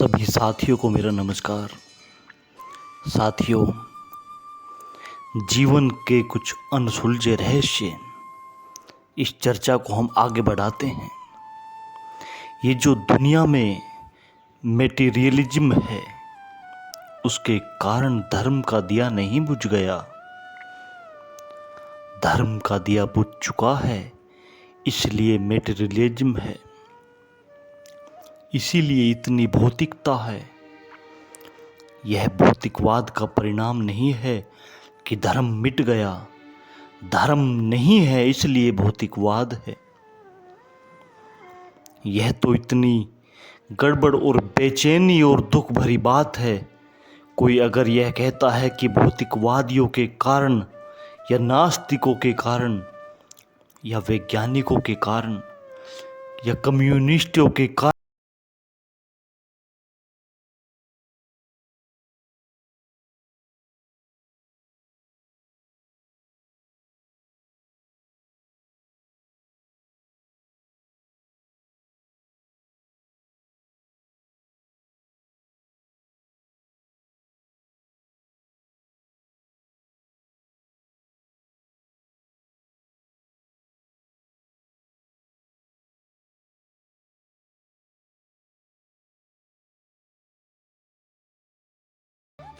सभी साथियों को मेरा नमस्कार। साथियों, जीवन के कुछ अनसुलझे रहस्य, इस चर्चा को हम आगे बढ़ाते हैं। ये जो दुनिया में मटेरियलिज्म है, उसके कारण धर्म का दिया नहीं बुझ गया। धर्म का दिया बुझ चुका है, इसलिए मटेरियलिज्म है, इसीलिए इतनी भौतिकता है। यह भौतिकवाद का परिणाम नहीं है कि धर्म मिट गया। धर्म नहीं है इसलिए भौतिकवाद है। यह तो इतनी गड़बड़ और बेचैनी और दुख भरी बात है। कोई अगर यह कहता है कि भौतिकवादियों के कारण या नास्तिकों के कारण या वैज्ञानिकों के कारण या कम्युनिस्टों के कारण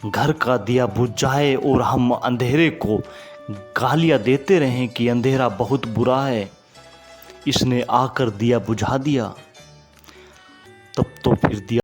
घर का दिया बुझ जाए और हम अंधेरे को गालियां देते रहें कि अंधेरा बहुत बुरा है, इसने आकर दिया बुझा दिया, तब तो फिर दिया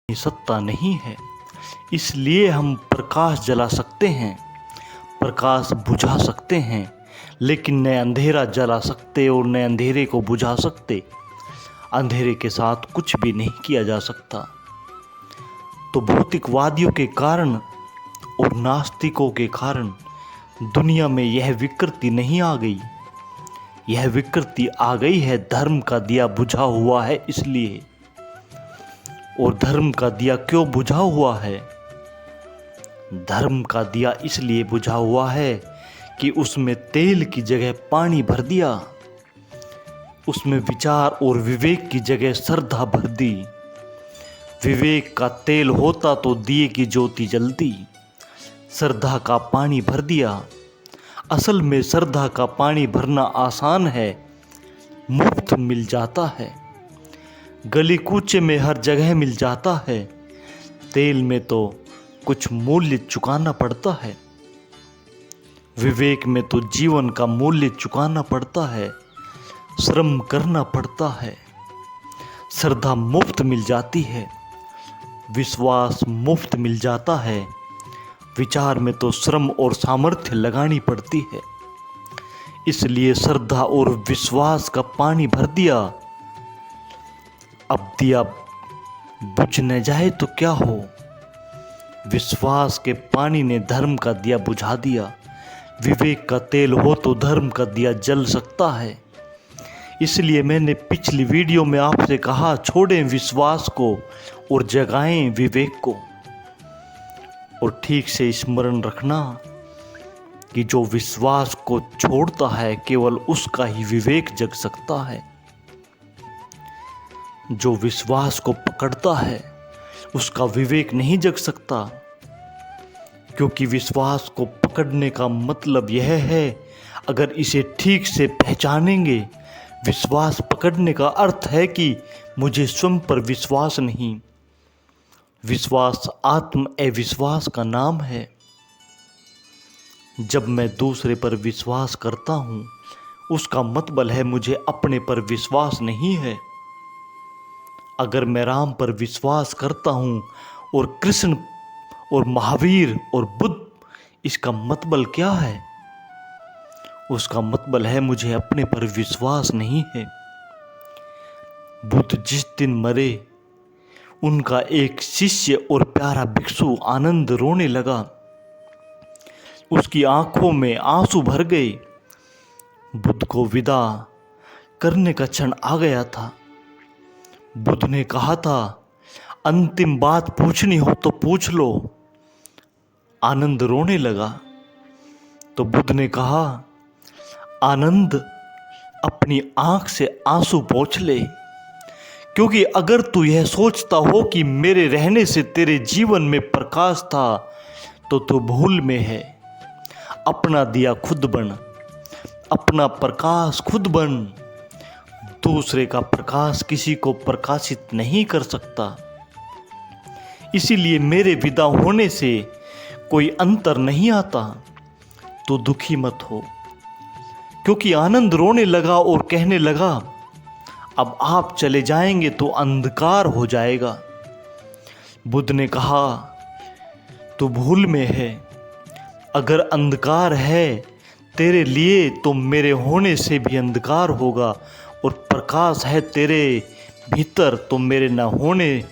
सत्ता नहीं है, इसलिए हम प्रकाश जला सकते हैं, प्रकाश बुझा सकते हैं, लेकिन न अंधेरा जला सकते और न अंधेरे को बुझा सकते। अंधेरे के साथ कुछ भी नहीं किया जा सकता। तो भौतिकवादियों के कारण और नास्तिकों के कारण दुनिया में यह विकृति नहीं आ गई। यह विकृति आ गई है धर्म का दिया बुझा हुआ है इसलिए। और धर्म का दिया क्यों बुझा हुआ है? धर्म का दिया इसलिए बुझा हुआ है कि उसमें तेल की जगह पानी भर दिया, उसमें विचार और विवेक की जगह श्रद्धा भर दी। विवेक का तेल होता तो दिए की ज्योति जलती, श्रद्धा का पानी भर दिया। असल में श्रद्धा का पानी भरना आसान है, मुफ्त मिल जाता है, गली कूचे में हर जगह मिल जाता है। तेल में तो कुछ मूल्य चुकाना पड़ता है, विवेक में तो जीवन का मूल्य चुकाना पड़ता है, श्रम करना पड़ता है। श्रद्धा मुफ्त मिल जाती है, विश्वास मुफ्त मिल जाता है, विचार में तो श्रम और सामर्थ्य लगानी पड़ती है। इसलिए श्रद्धा और विश्वास का पानी भर दिया। अब दिया बुझ न जाए तो क्या हो? विश्वास के पानी ने धर्म का दिया बुझा दिया। विवेक का तेल हो तो धर्म का दिया जल सकता है। इसलिए मैंने पिछली वीडियो में आपसे कहा, छोड़ें विश्वास को और जगाएं विवेक को। और ठीक से स्मरण रखना कि जो विश्वास को छोड़ता है केवल उसका ही विवेक जग सकता है। जो विश्वास को पकड़ता है उसका विवेक नहीं जग सकता, क्योंकि विश्वास को पकड़ने का मतलब यह है, अगर इसे ठीक से पहचानेंगे, विश्वास पकड़ने का अर्थ है कि मुझे स्वयं पर विश्वास नहीं। विश्वास आत्म अविश्वास का नाम है। जब मैं दूसरे पर विश्वास करता हूँ उसका मतलब है मुझे अपने पर विश्वास नहीं है। अगर मैं राम पर विश्वास करता हूँ और कृष्ण और महावीर और बुद्ध, इसका मतलब क्या है? उसका मतलब है मुझे अपने पर विश्वास नहीं है। बुद्ध जिस दिन मरे उनका एक शिष्य और प्यारा भिक्षु आनंद रोने लगा। उसकी आंखों में आंसू भर गए। बुद्ध को विदा करने का क्षण आ गया था। बुद्ध ने कहा था, अंतिम बात पूछनी हो तो पूछ लो। आनंद रोने लगा तो बुद्ध ने कहा, आनंद अपनी आंख से आंसू पोंछ ले, क्योंकि अगर तू यह सोचता हो कि मेरे रहने से तेरे जीवन में प्रकाश था तो तू भूल में है। अपना दिया खुद बन, अपना प्रकाश खुद बन। दूसरे का प्रकाश किसी को प्रकाशित नहीं कर सकता। इसीलिए मेरे विदा होने से कोई अंतर नहीं आता। तो दुखी मत हो। क्योंकि आनंद रोने लगा और कहने लगा, अब आप चले जाएंगे तो अंधकार हो जाएगा। बुद्ध ने कहा, तू भूल में है। अगर अंधकार है तेरे लिए तो मेरे होने से भी अंधकार होगा, और प्रकाश है तेरे भीतर तो मेरे न होने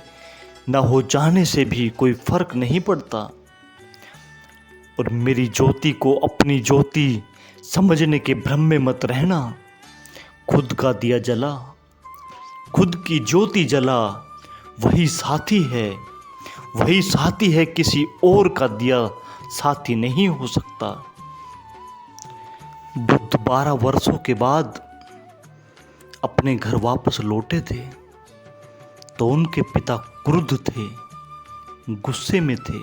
न हो जाने से भी कोई फर्क नहीं पड़ता। और मेरी ज्योति को अपनी ज्योति समझने के भ्रम में मत रहना। खुद का दिया जला, खुद की ज्योति जला, वही साथी है। वही साथी है, किसी और का दिया साथी नहीं हो सकता। बुद्ध 12 वर्षों के बाद अपने घर वापस लौटे थे तो उनके पिता क्रुद्ध थे, गुस्से में थे।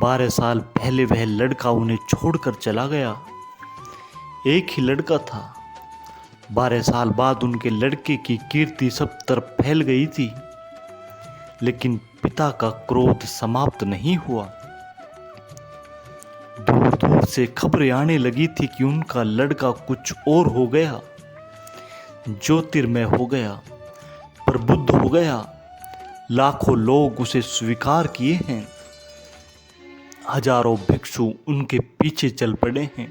12 साल पहले वह लड़का उन्हें छोड़कर चला गया। एक ही लड़का था। 12 साल बाद उनके लड़के की कीर्ति सब तरफ फैल गई थी, लेकिन पिता का क्रोध समाप्त नहीं हुआ। दूर दूर से खबरें आने लगी थी कि उनका लड़का कुछ और हो गया, ज्योतिर्मय हो गया, प्रबुद्ध हो गया। लाखों लोग उसे स्वीकार किए हैं। हजारों भिक्षु उनके पीछे चल पड़े हैं।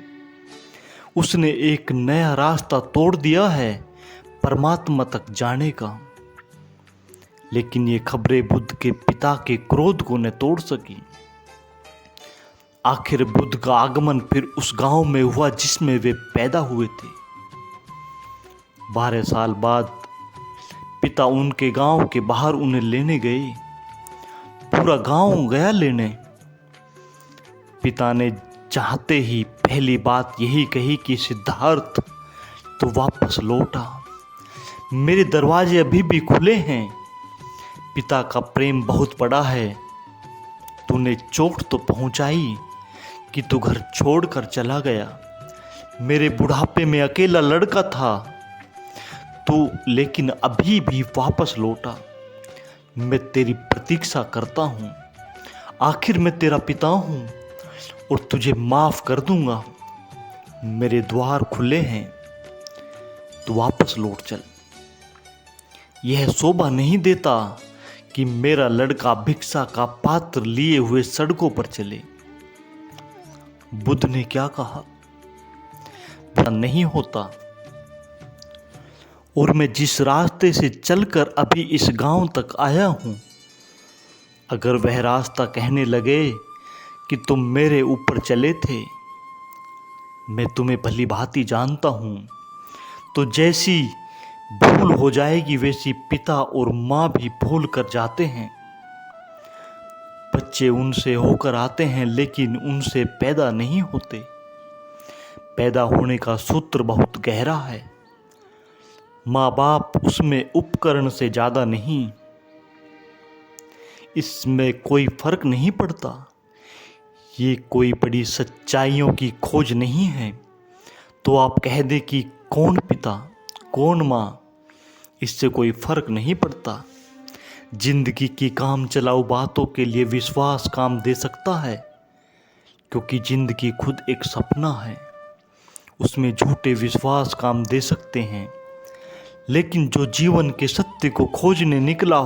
उसने एक नया रास्ता तोड़ दिया है परमात्मा तक जाने का। लेकिन ये खबरें बुद्ध के पिता के क्रोध को न तोड़ सकी। आखिर बुद्ध का आगमन फिर उस गांव में हुआ जिसमें वे पैदा हुए थे। 12 साल बाद पिता उनके गांव के बाहर उन्हें लेने गए। पूरा गांव गया लेने। पिता ने चाहते ही पहली बात यही कही कि सिद्धार्थ तो वापस लौटा, मेरे दरवाजे अभी भी खुले हैं। पिता का प्रेम बहुत बड़ा है। तूने चोट तो पहुंचाई कि तू घर छोड़कर चला गया। मेरे बुढ़ापे में अकेला लड़का था तू, लेकिन अभी भी वापस लौटा। मैं तेरी प्रतीक्षा करता हूँ। आखिर मैं तेरा पिता हूँ और तुझे माफ कर दूंगा। मेरे द्वार खुले हैं, तू वापस लौट चल। यह शोभा नहीं देता कि मेरा लड़का भिक्षा का पात्र लिए हुए सड़कों पर चले। बुद्ध ने क्या कहा? नहीं होता। और मैं जिस रास्ते से चलकर अभी इस गांव तक आया हूं, अगर वह रास्ता कहने लगे कि तुम मेरे ऊपर चले थे, मैं तुम्हें भली भांति जानता हूं, तो जैसी भूल हो जाएगी वैसी पिता और माँ भी भूल कर जाते हैं। बच्चे उनसे होकर आते हैं लेकिन उनसे पैदा नहीं होते। पैदा होने का सूत्र बहुत गहरा है। माँ बाप उसमें उपकरण से ज़्यादा नहीं, इसमें कोई फर्क नहीं पड़ता। ये कोई बड़ी सच्चाइयों की खोज नहीं है तो आप कह दे कि कौन पिता कौन माँ, इससे कोई फर्क नहीं पड़ता। जिंदगी की काम चलाऊ बातों के लिए विश्वास काम दे सकता है, क्योंकि जिंदगी खुद एक सपना है। उसमें झूठे विश्वास काम दे सकते हैं, लेकिन जो जीवन के सत्य को खोजने निकला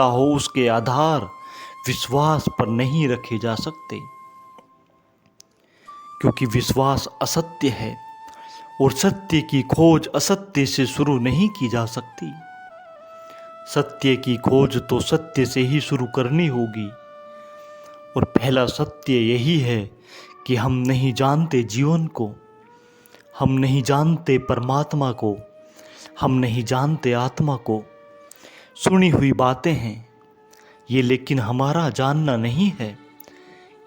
हो, उसके आधार विश्वास पर नहीं रखे जा सकते, क्योंकि विश्वास असत्य है और सत्य की खोज असत्य से शुरू नहीं की जा सकती। सत्य की खोज तो सत्य से ही शुरू करनी होगी, और पहला सत्य यही है कि हम नहीं जानते जीवन को, हम नहीं जानते परमात्मा को, हम नहीं जानते आत्मा को। सुनी हुई बातें हैं ये, लेकिन हमारा जानना नहीं है।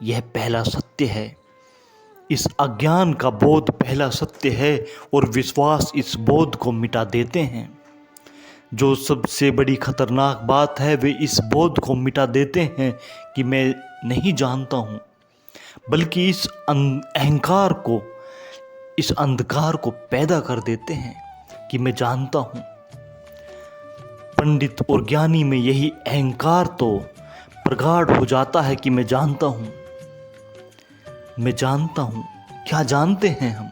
यह पहला सत्य है। इस अज्ञान का बोध पहला सत्य है और विश्वास इस बोध को मिटा देते हैं। जो सबसे बड़ी खतरनाक बात है वे इस बोध को मिटा देते हैं कि मैं नहीं जानता हूँ, बल्कि इस अहंकार को, इस अंधकार को पैदा कर देते हैं कि मैं जानता हूँ। पंडित और ज्ञानी में यही अहंकार तो प्रगाढ़ हो जाता है कि मैं जानता हूँ। मैं जानता हूँ, क्या जानते हैं हम?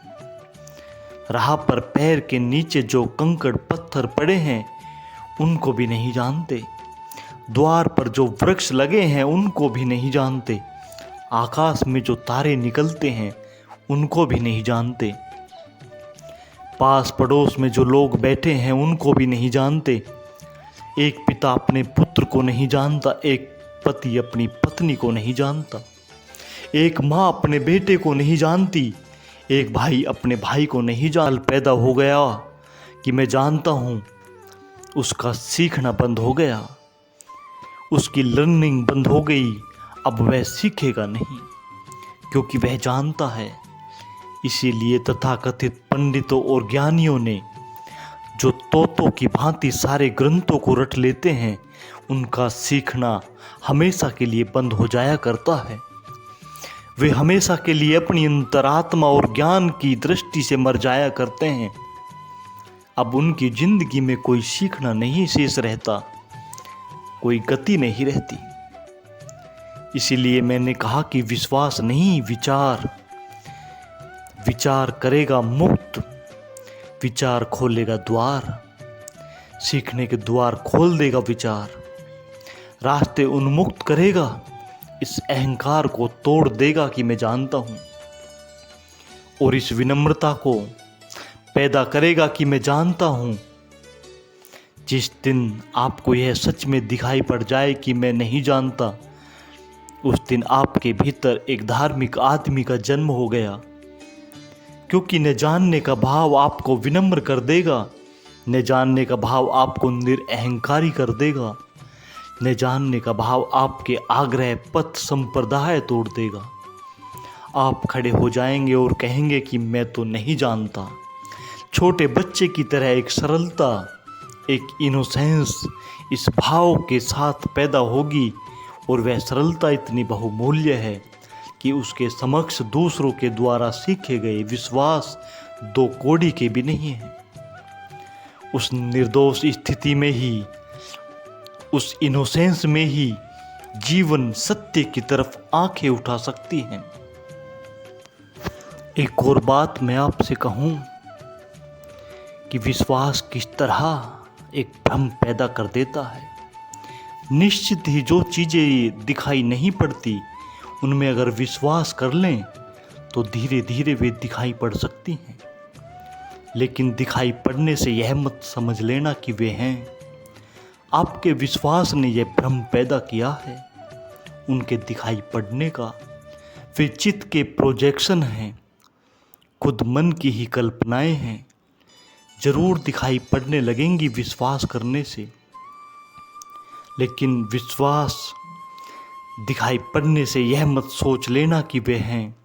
राह पर पैर के नीचे जो कंकड़ पत्थर पड़े हैं उनको भी नहीं जानते। द्वार पर जो वृक्ष लगे हैं उनको भी नहीं जानते। आकाश में जो तारे निकलते हैं उनको भी नहीं जानते। पास पड़ोस में जो लोग बैठे हैं उनको भी नहीं जानते। एक पिता अपने पुत्र को नहीं जानता, एक पति अपनी पत्नी को नहीं जानता, एक माँ अपने बेटे को नहीं जानती, एक भाई अपने भाई को नहीं जान। पैदा हो गया कि मैं जानता हूँ, उसका सीखना बंद हो गया, उसकी लर्निंग बंद हो गई। अब वह सीखेगा नहीं, क्योंकि वह जानता है। इसीलिए तथाकथित पंडितों और ज्ञानियों ने जो तोतों की भांति सारे ग्रंथों को रट लेते हैं, उनका सीखना हमेशा के लिए बंद हो जाया करता है। वे हमेशा के लिए अपनी अंतरात्मा और ज्ञान की दृष्टि से मर जाया करते हैं। अब उनकी जिंदगी में कोई सीखना नहीं शेष रहता, कोई गति नहीं रहती। इसीलिए मैंने कहा कि विश्वास नहीं, विचार करेगा मुक्त, विचार खोलेगा द्वार, सीखने के द्वार खोल देगा विचार, रास्ते उन्मुक्त करेगा, इस अहंकार को तोड़ देगा कि मैं जानता हूँ, और इस विनम्रता को पैदा करेगा कि मैं जानता हूँ। जिस दिन आपको यह सच में दिखाई पड़ जाए कि मैं नहीं जानता, उस दिन आपके भीतर एक धार्मिक आदमी का जन्म हो गया, क्योंकि न जानने का भाव आपको विनम्र कर देगा, न जानने का भाव आपको निरअहंकारी कर देगा, न जानने का भाव आपके आग्रह पथ संप्रदाय तोड़ देगा। आप खड़े हो जाएंगे और कहेंगे कि मैं तो नहीं जानता। छोटे बच्चे की तरह एक सरलता, एक इनोसेंस इस भाव के साथ पैदा होगी, और वह सरलता इतनी बहुमूल्य है कि उसके समक्ष दूसरों के द्वारा सीखे गए विश्वास दो कौड़ी के भी नहीं है। उस निर्दोष स्थिति में ही, उस इनोसेंस में ही जीवन सत्य की तरफ आंखें उठा सकती हैं। एक और बात मैं आपसे कहूं कि विश्वास किस तरह एक भ्रम पैदा कर देता है। निश्चित ही जो चीज़ें दिखाई नहीं पड़ती, उनमें अगर विश्वास कर लें तो धीरे धीरे वे दिखाई पड़ सकती हैं, लेकिन दिखाई पड़ने से यह मत समझ लेना कि वे हैं। आपके विश्वास ने यह भ्रम पैदा किया है उनके दिखाई पड़ने का। वे चित्त के प्रोजेक्शन हैं, खुद मन की ही कल्पनाएं हैं। जरूर दिखाई पड़ने लगेंगी विश्वास करने से, लेकिन विश्वास दिखाई पड़ने से यह मत सोच लेना कि वे हैं।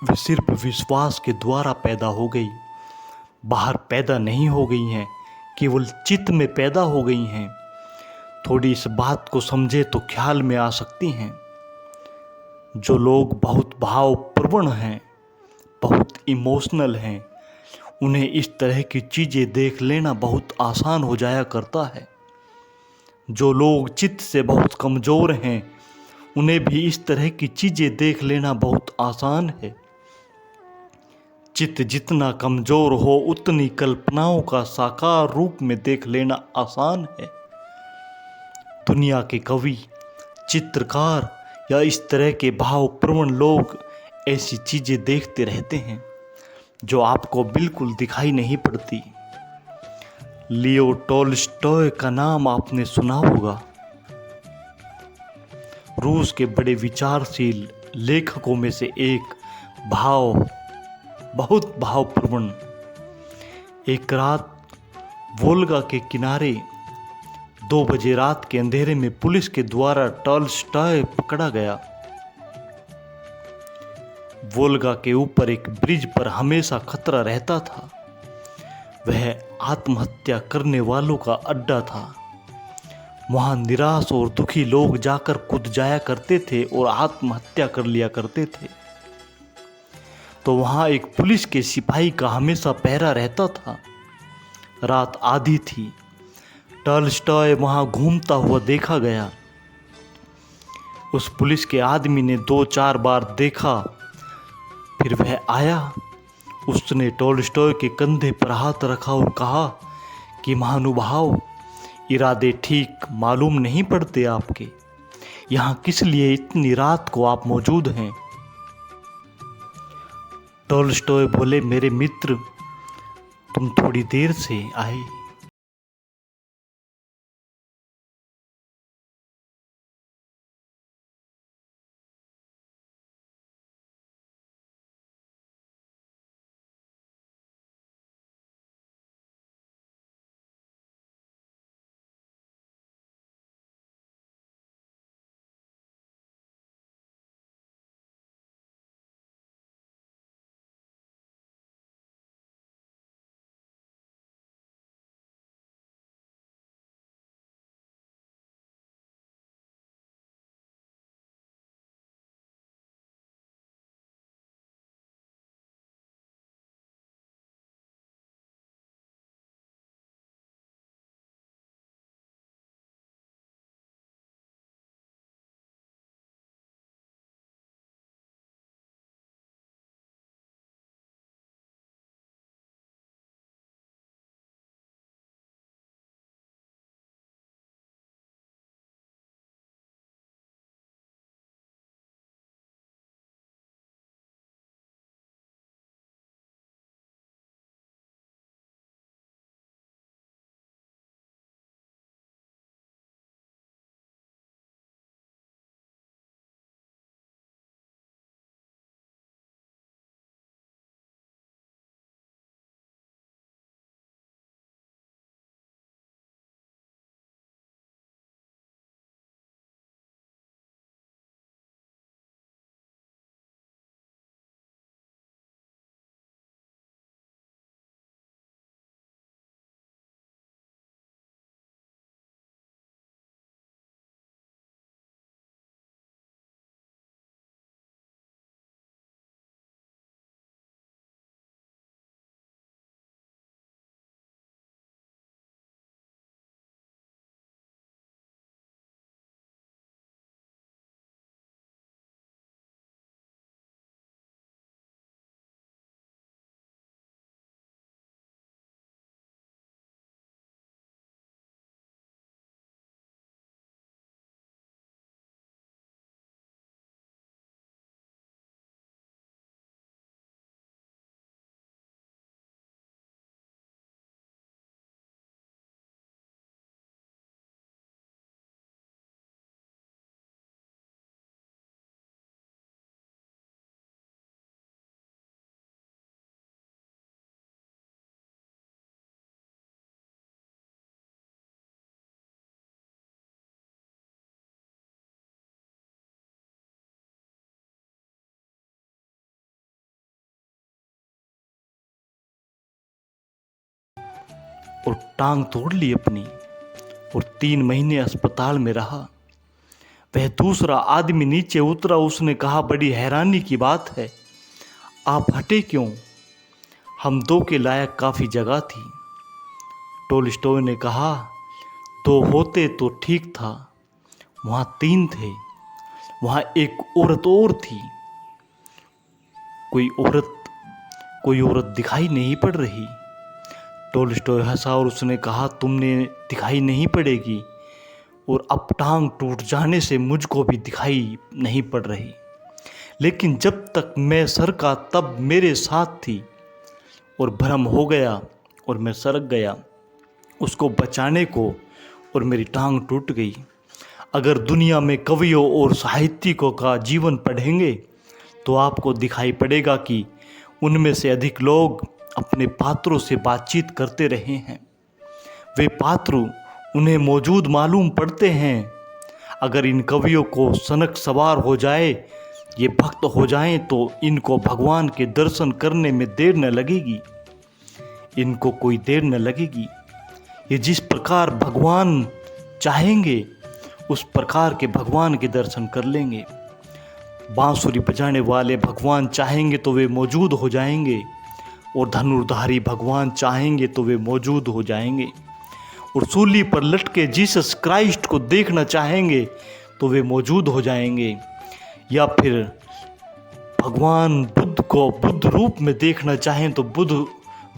वे सिर्फ विश्वास के द्वारा पैदा हो गई, बाहर पैदा नहीं हो गई हैं, केवल चित्त में पैदा हो गई हैं। थोड़ी इस बात को समझे तो ख्याल में आ सकती हैं। जो लोग बहुत भावप्रवण हैं, बहुत इमोशनल हैं, उन्हें इस तरह की चीज़ें देख लेना बहुत आसान हो जाया करता है। जो लोग चित्त से बहुत कमज़ोर हैं, उन्हें भी इस तरह की चीज़ें देख लेना बहुत आसान है। चित्त जितना कमज़ोर हो, उतनी कल्पनाओं का साकार रूप में देख लेना आसान है। दुनिया के कवि, चित्रकार या इस तरह के भावप्रवण लोग ऐसी चीज़ें देखते रहते हैं जो आपको बिल्कुल दिखाई नहीं पड़ती। लियो टॉल्स्टॉय का नाम आपने सुना होगा। रूस के बड़े विचारशील लेखकों में से एक, बहुत भावप्रवण। एक रात वोल्गा के किनारे 2 बजे रात के अंधेरे में पुलिस के द्वारा टॉल्स्टॉय पकड़ा गया। वोल्गा के ऊपर एक ब्रिज पर हमेशा खतरा रहता था। वह आत्महत्या करने वालों का अड्डा था। वहां निराश और दुखी लोग जाकर कूद जाया करते थे और आत्महत्या कर लिया करते थे। तो वहां एक पुलिस के सिपाही का हमेशा पहरा रहता था। रात आधी थी। टॉल्स्टॉय वहां घूमता हुआ देखा गया। उस पुलिस के आदमी ने 2-4 बार देखा, फिर वह आया। उसने टॉल्स्टॉय के कंधे पर हाथ रखा और कहा कि महानुभाव, इरादे ठीक मालूम नहीं पड़ते आपके। यहाँ किस लिए इतनी रात को आप मौजूद हैं? टॉल्स्टॉय बोले, मेरे मित्र, तुम थोड़ी देर से आए। और टांग तोड़ ली अपनी और 3 महीने अस्पताल में रहा। वह दूसरा आदमी नीचे उतरा, उसने कहा, बड़ी हैरानी की बात है, आप हटे क्यों? हम 2 के लायक काफ़ी जगह थी। टोल्स्टॉय ने कहा, 2 होते तो ठीक था, वहाँ 3 थे, वहाँ एक औरत और थी। कोई औरत दिखाई नहीं पड़ रही। टोल्स्टॉय हंसा और उसने कहा, तुमने दिखाई नहीं पड़ेगी और अब टांग टूट जाने से मुझको भी दिखाई नहीं पड़ रही, लेकिन जब तक मैं सरका तब मेरे साथ थी और भ्रम हो गया और मैं सरक गया उसको बचाने को और मेरी टांग टूट गई। अगर दुनिया में कवियों और साहित्यिकों का जीवन पढ़ेंगे तो आपको दिखाई पड़ेगा कि उनमें से अधिक लोग अपने पात्रों से बातचीत करते रहे हैं। वे पात्र उन्हें मौजूद मालूम पड़ते हैं। अगर इन कवियों को सनक सवार हो जाए, ये भक्त हो जाएं, तो इनको भगवान के दर्शन करने में देर न लगेगी, इनको कोई देर न लगेगी। ये जिस प्रकार भगवान चाहेंगे उस प्रकार के भगवान के दर्शन कर लेंगे। बांसुरी बजाने वाले भगवान चाहेंगे तो वे मौजूद हो जाएंगे और धनुर्धारी भगवान चाहेंगे तो वे मौजूद हो जाएंगे। और सूली पर लटके जीसस क्राइस्ट को देखना चाहेंगे तो वे मौजूद हो जाएंगे। या फिर भगवान बुद्ध को बुद्ध रूप में देखना चाहें तो बुद्ध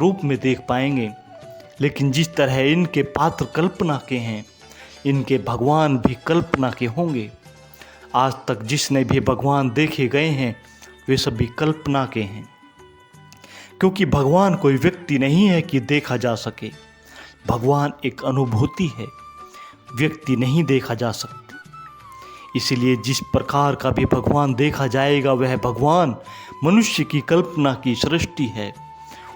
रूप में देख पाएंगे। लेकिन जिस तरह इनके पात्र कल्पना के हैं, इनके भगवान भी कल्पना के होंगे। आज तक जिसने भी भगवान देखे गए हैं वे सभी कल्पना के हैं, क्योंकि भगवान कोई व्यक्ति नहीं है कि देखा जा सके। भगवान एक अनुभूति है, व्यक्ति नहीं देखा जा सकती। इसलिए जिस प्रकार का भी भगवान देखा जाएगा वह भगवान मनुष्य की कल्पना की सृष्टि है,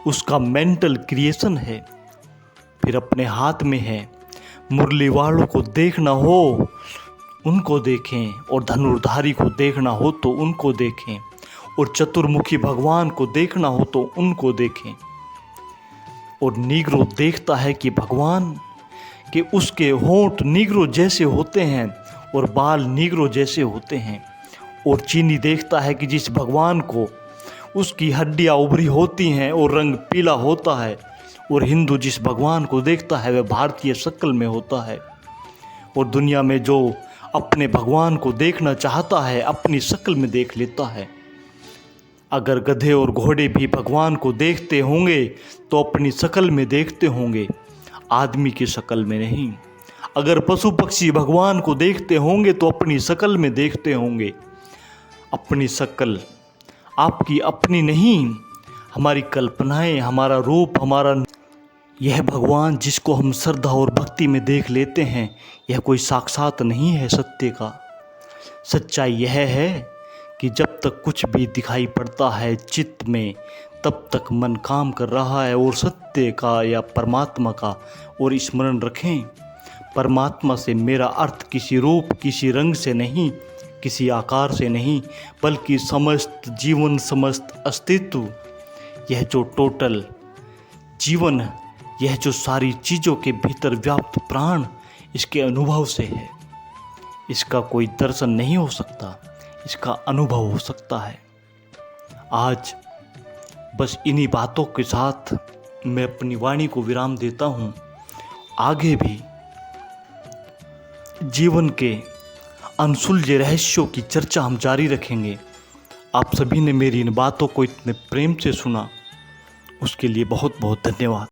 उसका मेंटल क्रिएशन है। फिर अपने हाथ में है। मुरली वालों को देखना हो उनको देखें और धनुर्धारी को देखना हो तो उनको देखें और चतुर्मुखी भगवान को देखना हो तो उनको देखें। और नीग्रो देखता है कि भगवान के उसके होंठ नीग्रो जैसे होते हैं और बाल नीग्रो जैसे होते हैं। और चीनी देखता है कि जिस भगवान को उसकी हड्डियां उभरी होती हैं और रंग पीला होता है। और हिंदू जिस भगवान को देखता है वह भारतीय शक्ल में होता है। और दुनिया में जो अपने भगवान को देखना चाहता है अपनी शक्ल में देख लेता है। अगर गधे और घोड़े भी भगवान को देखते होंगे तो अपनी शक्ल में देखते होंगे, आदमी की शक्ल में नहीं। अगर पशु पक्षी भगवान को देखते होंगे तो अपनी शक्ल में देखते होंगे। अपनी शक्ल आपकी अपनी नहीं, हमारी कल्पनाएं, हमारा रूप, हमारा यह भगवान जिसको हम श्रद्धा और भक्ति में देख लेते हैं, यह कोई साक्षात नहीं है सत्य का। सच्चाई यह है कि जब तक कुछ भी दिखाई पड़ता है चित्त में, तब तक मन काम कर रहा है और सत्य का या परमात्मा का। और स्मरण रखें, परमात्मा से मेरा अर्थ किसी रूप, किसी रंग से नहीं, किसी आकार से नहीं, बल्कि समस्त जीवन, समस्त अस्तित्व, यह जो टोटल जीवन, यह जो सारी चीज़ों के भीतर व्याप्त प्राण, इसके अनुभव से है। इसका कोई दर्शन नहीं हो सकता, इसका अनुभव हो सकता है। आज बस इन्हीं बातों के साथ मैं अपनी वाणी को विराम देता हूँ। आगे भी जीवन के अनसुलझे रहस्यों की चर्चा हम जारी रखेंगे। आप सभी ने मेरी इन बातों को इतने प्रेम से सुना, उसके लिए बहुत बहुत धन्यवाद।